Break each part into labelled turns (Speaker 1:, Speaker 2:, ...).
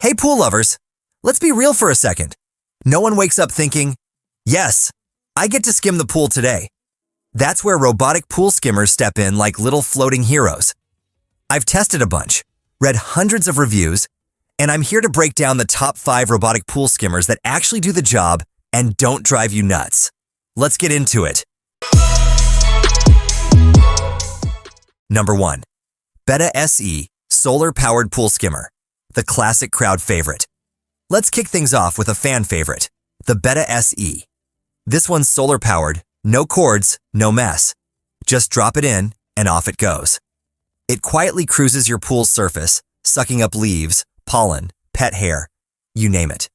Speaker 1: Hey pool lovers, let's be real for a second. No one wakes up thinking, yes, I get to skim the pool today. That's where robotic pool skimmers step in like little floating heroes. I've tested a bunch, read hundreds of reviews, and I'm here to break down the top 5 robotic pool skimmers that actually do the job and don't drive you nuts. Let's get into it. Number 1. Beta SE Solar-Powered Pool Skimmer, the classic crowd favorite. Let's kick things off with a fan favorite, the Beta SE. This one's solar-powered, no cords, no mess. Just drop it in and off it goes. It quietly cruises your pool's surface, sucking up leaves, pollen, pet hair, you name it.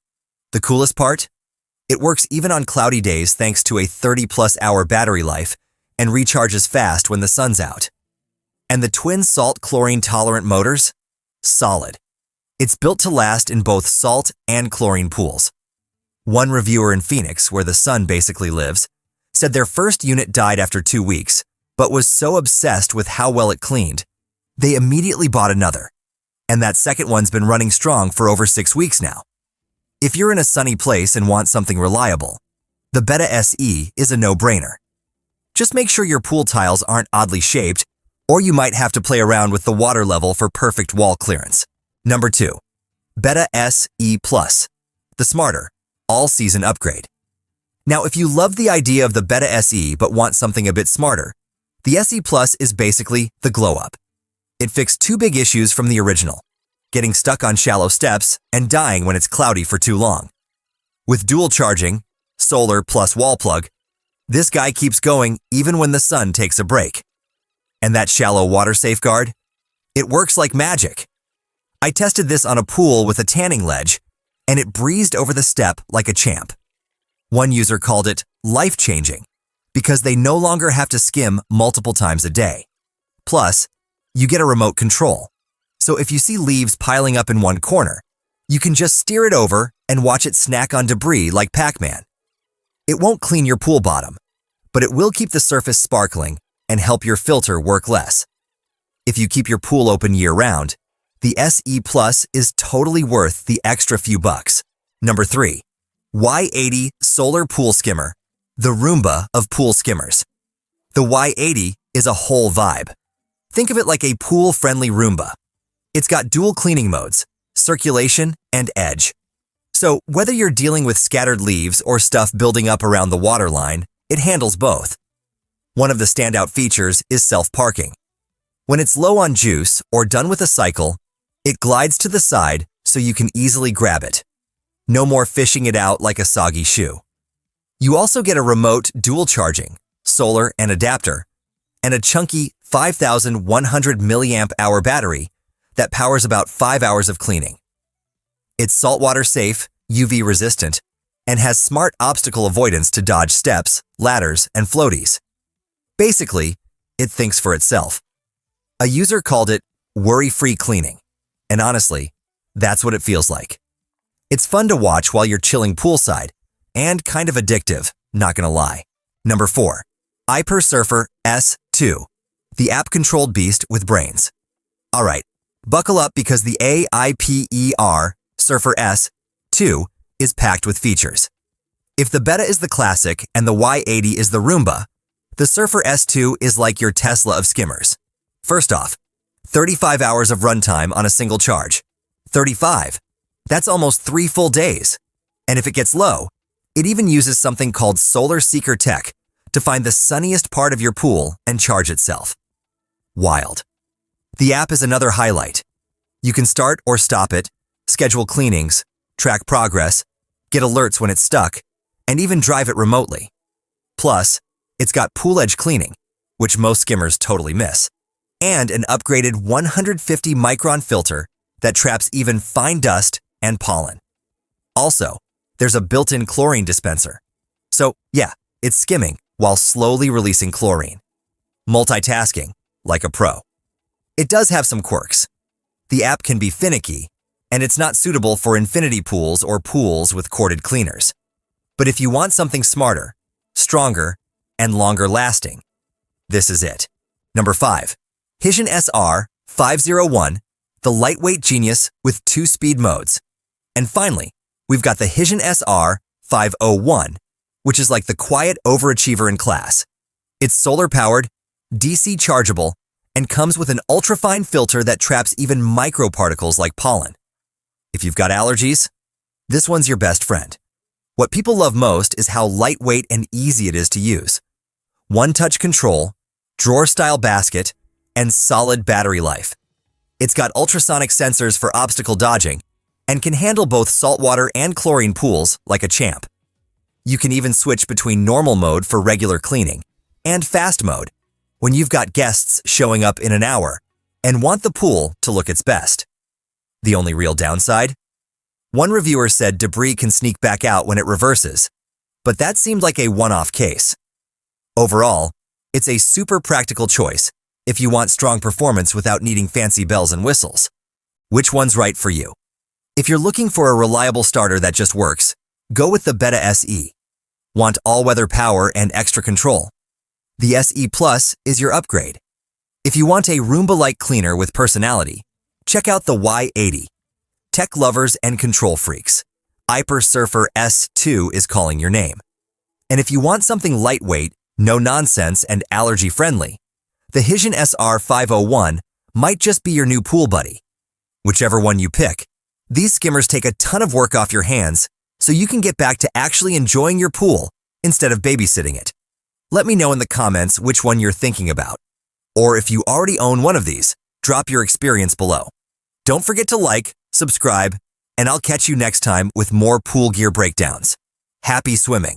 Speaker 1: The coolest part? It works even on cloudy days thanks to a 30-plus hour battery life and recharges fast when the sun's out. And the twin salt chlorine tolerant motors? Solid. It's built to last in both salt and chlorine pools. One reviewer in Phoenix, where the sun basically lives, said their first unit died after 2 weeks, but was so obsessed with how well it cleaned, they immediately bought another. And that second one's been running strong for over 6 weeks now. If you're in a sunny place and want something reliable, the Beta SE is a no-brainer. Just make sure your pool tiles aren't oddly shaped, or you might have to play around with the water level for perfect wall clearance. Number 2. Beta SE Plus, the smarter, all-season upgrade. Now, if you love the idea of the Beta SE but want something a bit smarter, the SE Plus is basically the glow-up. It fixed 2 big issues from the original, getting stuck on shallow steps and dying when it's cloudy for too long. With dual charging, solar plus wall plug, this guy keeps going even when the sun takes a break. And that shallow water safeguard? It works like magic. I tested this on a pool with a tanning ledge, and it breezed over the step like a champ. One user called it life-changing because they no longer have to skim multiple times a day. Plus, you get a remote control. So if you see leaves piling up in one corner, you can just steer it over and watch it snack on debris like Pac-Man. It won't clean your pool bottom, but it will keep the surface sparkling and help your filter work less. If you keep your pool open year-round, the SE Plus is totally worth the extra few bucks. Number 3. Y80 Solar Pool Skimmer, the Roomba of pool skimmers. The Y80 is a whole vibe. Think of it like a pool-friendly Roomba. It's got dual cleaning modes, circulation and edge. So whether you're dealing with scattered leaves or stuff building up around the water line, it handles both. One of the standout features is self-parking. When it's low on juice or done with a cycle, it glides to the side so you can easily grab it. No more fishing it out like a soggy shoe. You also get a remote dual charging, solar and adapter, and a chunky 5,100 milliamp hour battery that powers about 5 hours of cleaning. It's saltwater safe, UV resistant, and has smart obstacle avoidance to dodge steps, ladders, and floaties. Basically, it thinks for itself. A user called it worry-free cleaning, and honestly, that's what it feels like. It's fun to watch while you're chilling poolside, and kind of addictive, not gonna lie. Number 4. Aiper Surfer S2, the app-controlled beast with brains. Alright, buckle up because the Aiper Surfer S2 is packed with features. If the Beta is the classic and the Y80 is the Roomba, the Surfer S2 is like your Tesla of skimmers. First off, 35 hours of runtime on a single charge. 35. That's almost 3 full days. And if it gets low, it even uses something called Solar Seeker Tech to find the sunniest part of your pool and charge itself. Wild. The app is another highlight. You can start or stop it, schedule cleanings, track progress, get alerts when it's stuck, and even drive it remotely. Plus, it's got pool edge cleaning, which most skimmers totally miss, and an upgraded 150 micron filter that traps even fine dust and pollen. Also, there's a built-in chlorine dispenser. So yeah, it's skimming while slowly releasing chlorine. Multitasking, like a pro. It does have some quirks. The app can be finicky, and it's not suitable for infinity pools or pools with corded cleaners. But if you want something smarter, stronger, and longer lasting, this is it. Number 5. Hijen SR501, the lightweight genius with 2 speed modes. And finally, we've got the Hijen SR501, which is like the quiet overachiever in class. It's solar-powered, DC chargeable, and comes with an ultrafine filter that traps even microparticles like pollen. If you've got allergies, this one's your best friend. What people love most is how lightweight and easy it is to use. One-touch control, drawer-style basket, and solid battery life. It's got ultrasonic sensors for obstacle dodging and can handle both saltwater and chlorine pools like a champ. You can even switch between normal mode for regular cleaning and fast mode when you've got guests showing up in an hour and want the pool to look its best. The only real downside? One reviewer said debris can sneak back out when it reverses, but that seemed like a one-off case. Overall, it's a super practical choice if you want strong performance without needing fancy bells and whistles. Which one's right for you? If you're looking for a reliable starter that just works, go with the Beta SE. Want all-weather power and extra control? The SE Plus is your upgrade. If you want a Roomba-like cleaner with personality, check out the Y80. Tech lovers and control freaks, Aiper Surfer S2 is calling your name. And if you want something lightweight, no nonsense, and allergy-friendly, the Hijen SR501 might just be your new pool buddy. Whichever one you pick, these skimmers take a ton of work off your hands so you can get back to actually enjoying your pool instead of babysitting it. Let me know in the comments which one you're thinking about. Or if you already own one of these, drop your experience below. Don't forget to like, subscribe, and I'll catch you next time with more pool gear breakdowns. Happy swimming!